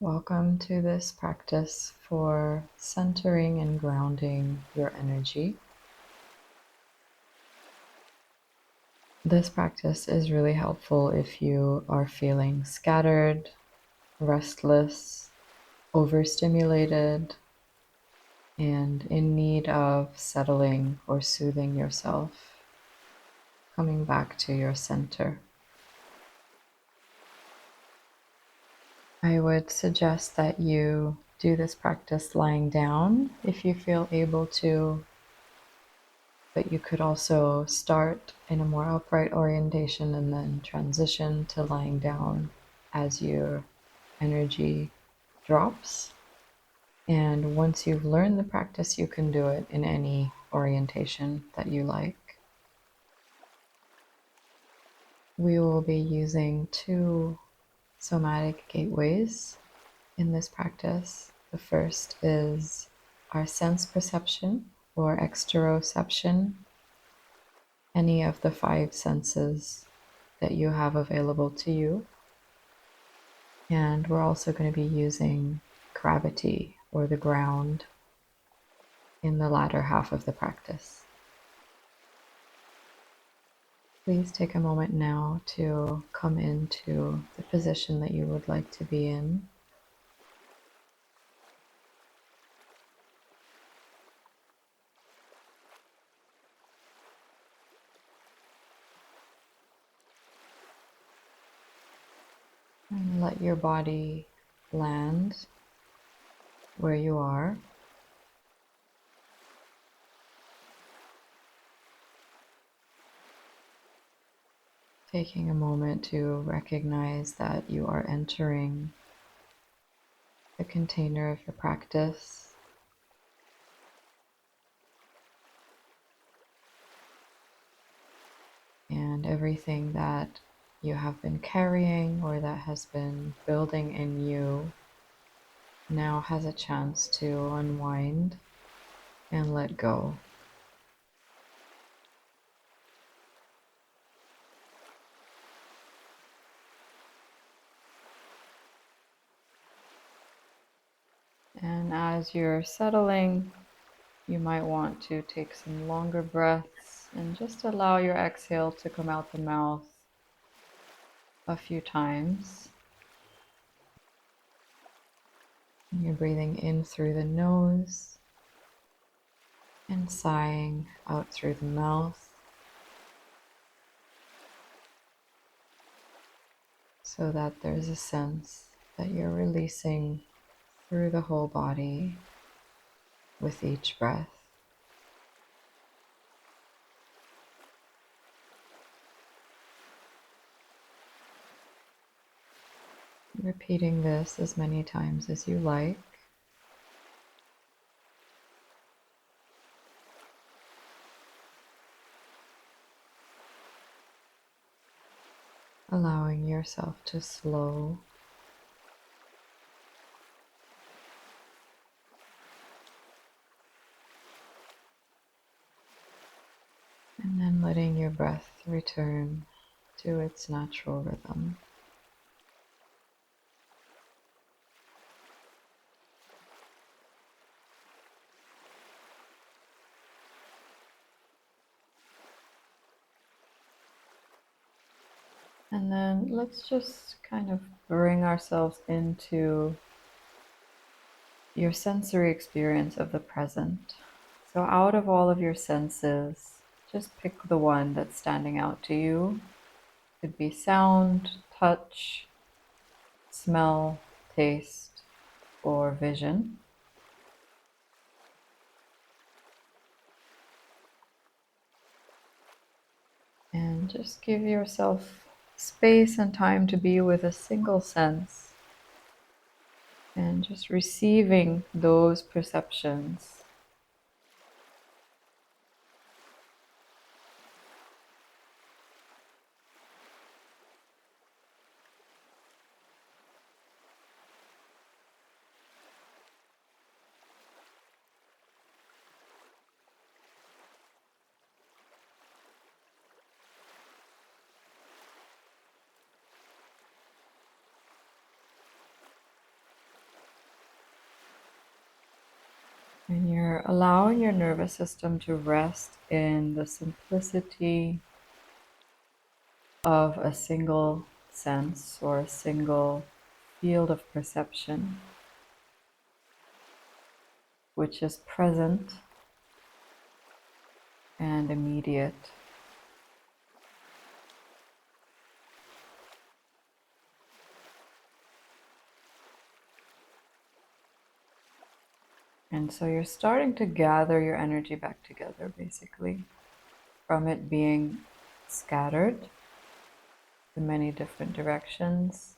Welcome to this practice for centering and grounding your energy. This practice is really helpful if you are feeling scattered, restless, overstimulated, and in need of settling or soothing yourself, coming back to your center. I would suggest that you do this practice lying down if you feel able to, but you could also start in a more upright orientation and then transition to lying down as your energy drops. And once you've learned the practice, you can do it in any orientation that you like. We will be using two somatic gateways in this practice. The first is our sense perception or exteroception, any of the five senses that you have available to you. And we're also going to be using gravity or the ground in the latter half of the practice. Please take a moment now to come into the position that you would like to be in. And let your body land where you are. Taking a moment to recognize that you are entering the container of your practice. And everything that you have been carrying or that has been building in you now has a chance to unwind and let go. And as you're settling, you might want to take some longer breaths and just allow your exhale to come out the mouth a few times. You're breathing in through the nose and sighing out through the mouth, so that there's a sense that you're releasing through the whole body with each breath. Repeating this as many times as you like. Allowing yourself to slow and then letting your breath return to its natural rhythm. And then let's just kind of bring ourselves into your sensory experience of the present. So out of all of your senses, just pick the one that's standing out to you. It could be sound, touch, smell, taste, or vision. And just give yourself space and time to be with a single sense and just receiving those perceptions. And you're allowing your nervous system to rest in the simplicity of a single sense or a single field of perception, which is present and immediate. And so you're starting to gather your energy back together, basically, from it being scattered in many different directions.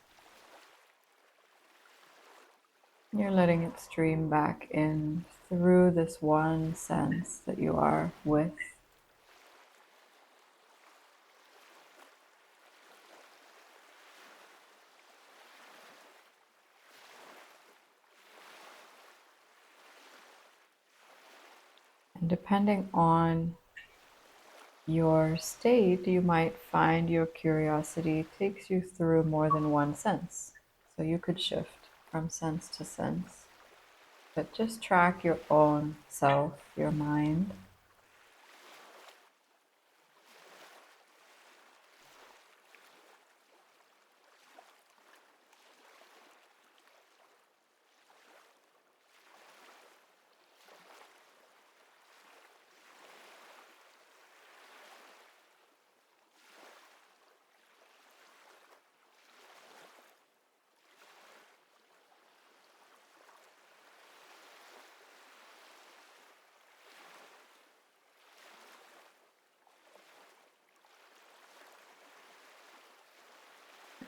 You're letting it stream back in through this one sense that you are with. And depending on your state, you might find your curiosity takes you through more than one sense. So you could shift from sense to sense. But just track your own self, your mind.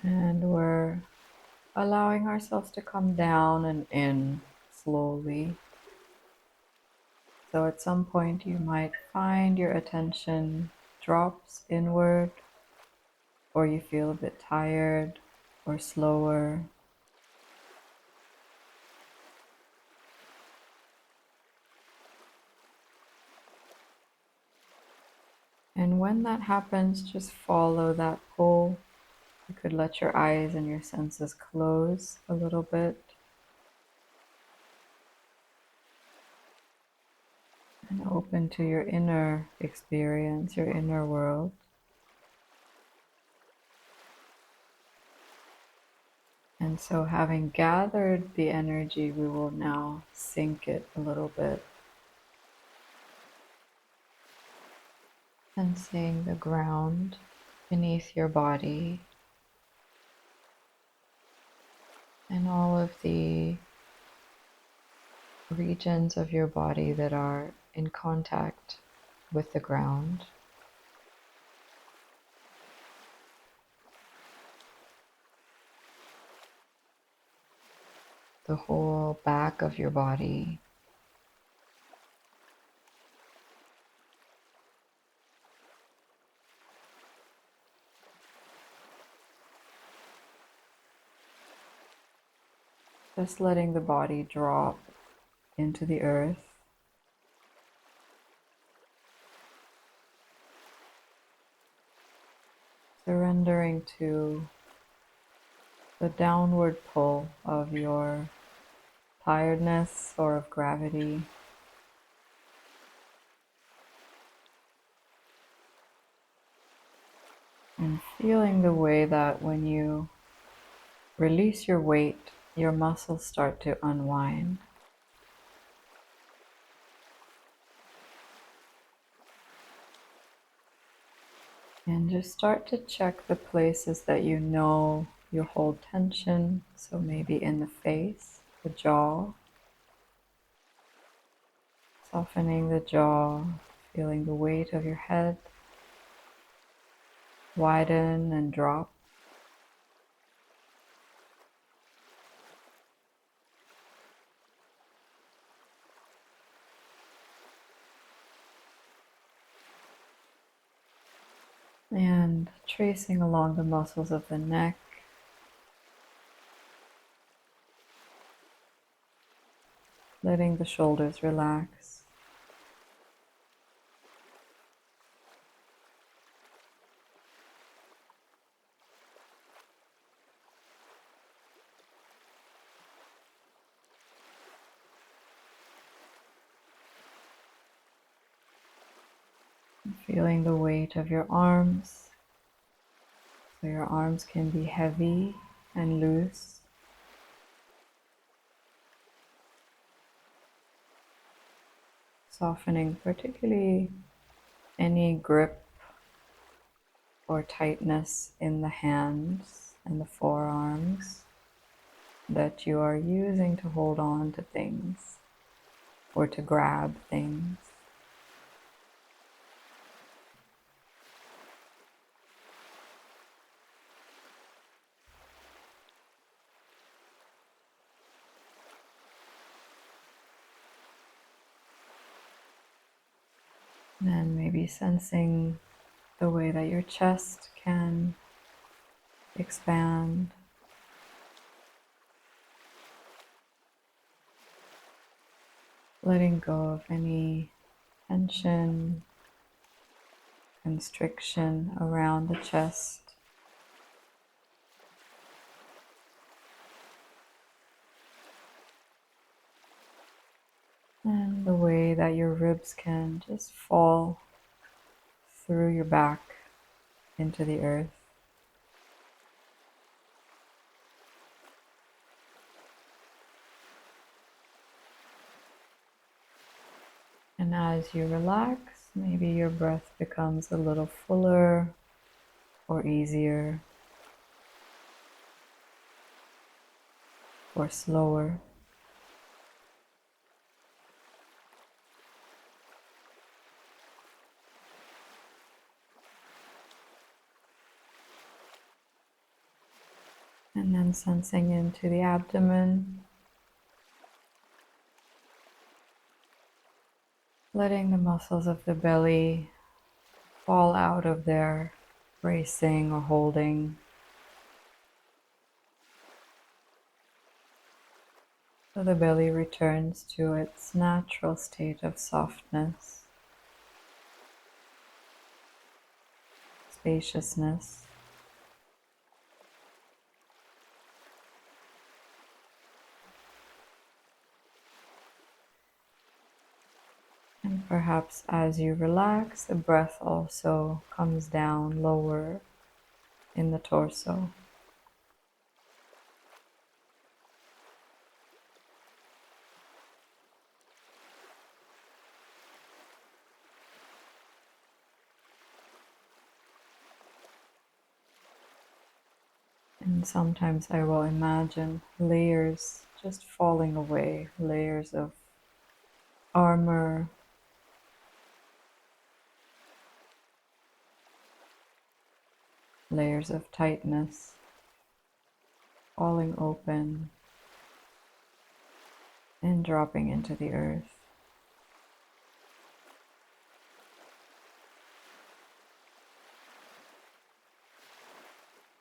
And we're allowing ourselves to come down and in slowly. So at some point you might find your attention drops inward, or you feel a bit tired or slower. And when that happens, just follow that pull. You could let your eyes and your senses close a little bit and open to your inner experience, your inner world. And so, having gathered the energy, we will now sync it a little bit. Sensing the ground beneath your body and all of the regions of your body that are in contact with the ground. The whole back of your body. Just letting the body drop into the earth. Surrendering to the downward pull of your tiredness or of gravity. And feeling the way that when you release your weight, your muscles start to unwind. And just start to check the places that you know you hold tension. So maybe in the face, the jaw, softening the jaw, feeling the weight of your head widen and drop. And tracing along the muscles of the neck, letting the shoulders relax. feeling the weight of your arms. So your arms can be heavy and loose. Softening particularly any grip or tightness in the hands and the forearms that you are using to hold on to things or to grab things. And maybe sensing the way that your chest can expand. Letting go of any tension, constriction around the chest. And the way that your ribs can just fall through your back into the earth. And as you relax, maybe your breath becomes a little fuller or easier or slower. And then sensing into the abdomen, letting the muscles of the belly fall out of their bracing or holding. So the belly returns to its natural state of softness, spaciousness. And perhaps as you relax, the breath also comes down lower in the torso. And sometimes I will imagine layers just falling away, layers of armor, layers of tightness, falling open and dropping into the earth.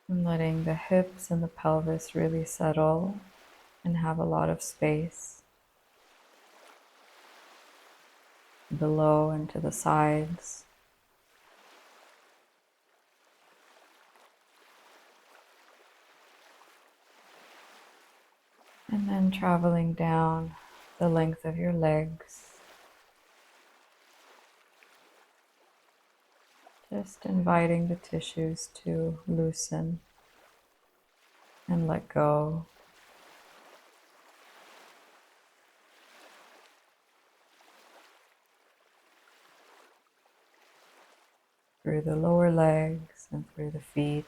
And letting the hips and the pelvis really settle and have a lot of space below and to the sides. And then traveling down the length of your legs. Just inviting the tissues to loosen and let go. Through the lower legs and through the feet.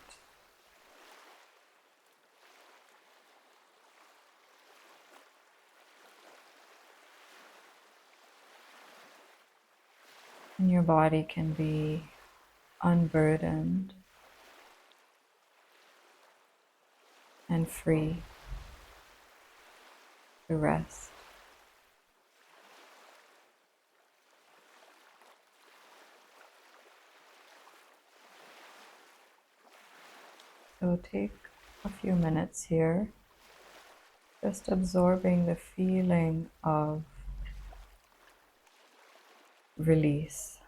And your body can be unburdened and free to rest. So take a few minutes here, just absorbing the feeling of release.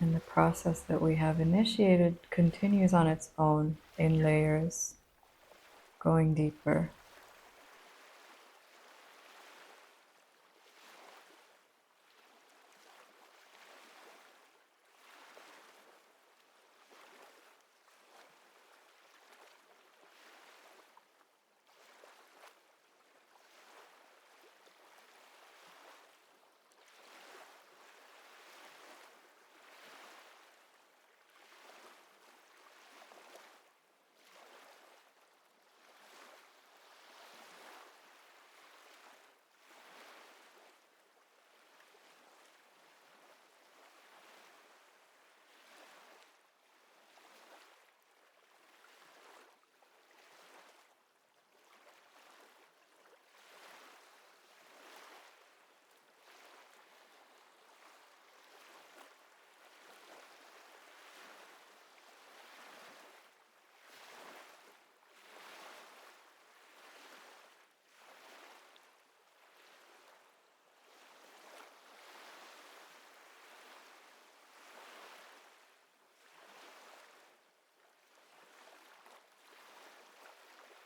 And the process that we have initiated continues on its own in layers, going deeper.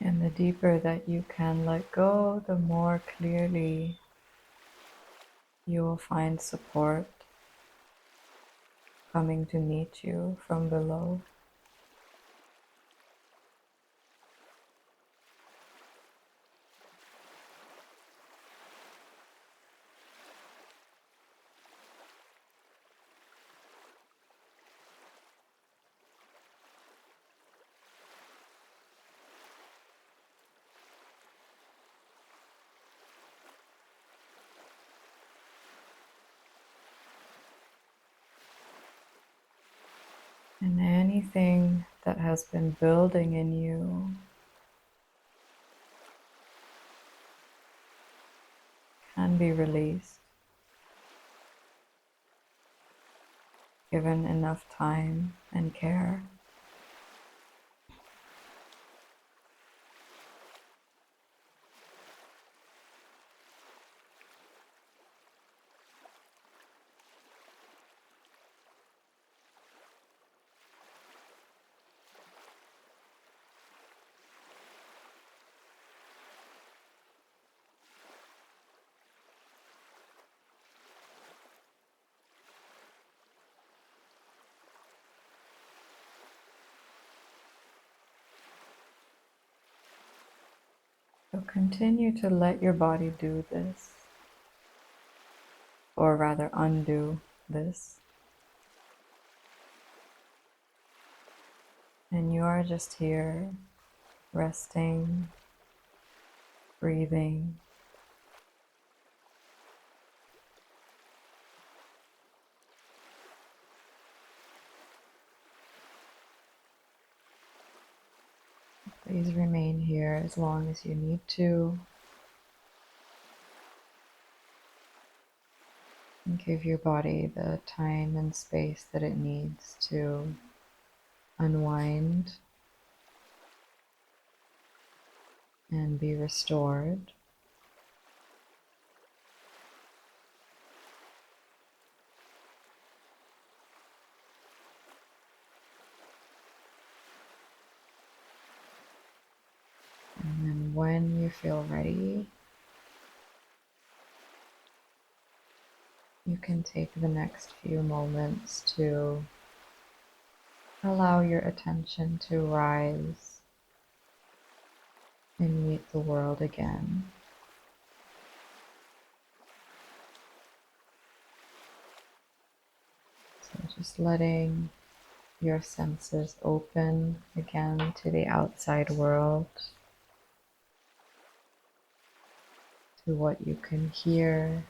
And the deeper that you can let go, the more clearly you will find support coming to meet you from below. And anything that has been building in you can be released, given enough time and care. So continue to let your body do this, or rather undo this. And you are just here, resting, breathing. Please remain here as long as you need to. And give your body the time and space that it needs to unwind and be restored. And then when you feel ready, you can take the next few moments to allow your attention to rise and meet the world again. So just letting your senses open again to the outside world, to what you can hear,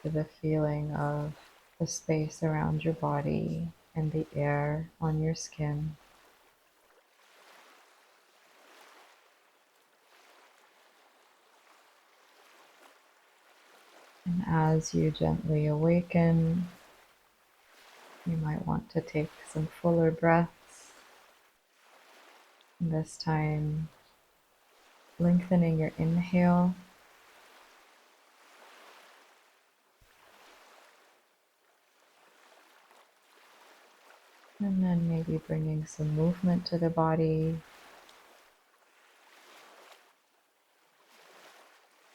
to the feeling of the space around your body and the air on your skin. And as you gently awaken, you might want to take some fuller breaths. And this time, lengthening your inhale be bringing some movement to the body,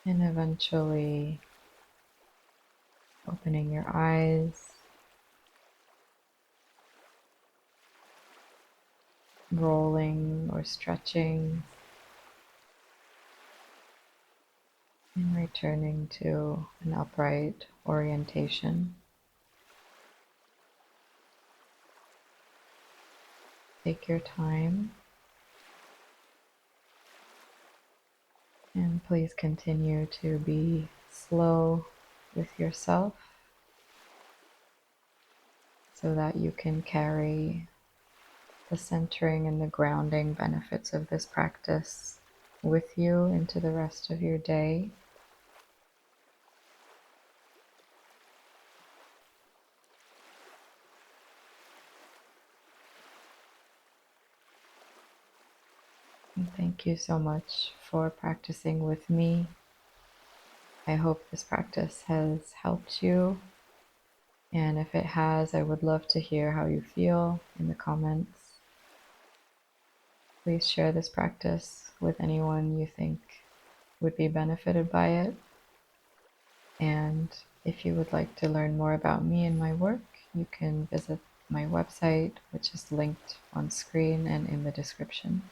and eventually opening your eyes, rolling or stretching, and returning to an upright orientation. Take your time, and please continue to be slow with yourself so that you can carry the centering and the grounding benefits of this practice with you into the rest of your day. And thank you so much for practicing with me. I hope this practice has helped you. And if it has, I would love to hear how you feel in the comments. Please share this practice with anyone you think would be benefited by it. And if you would like to learn more about me and my work, you can visit my website, which is linked on screen and in the description.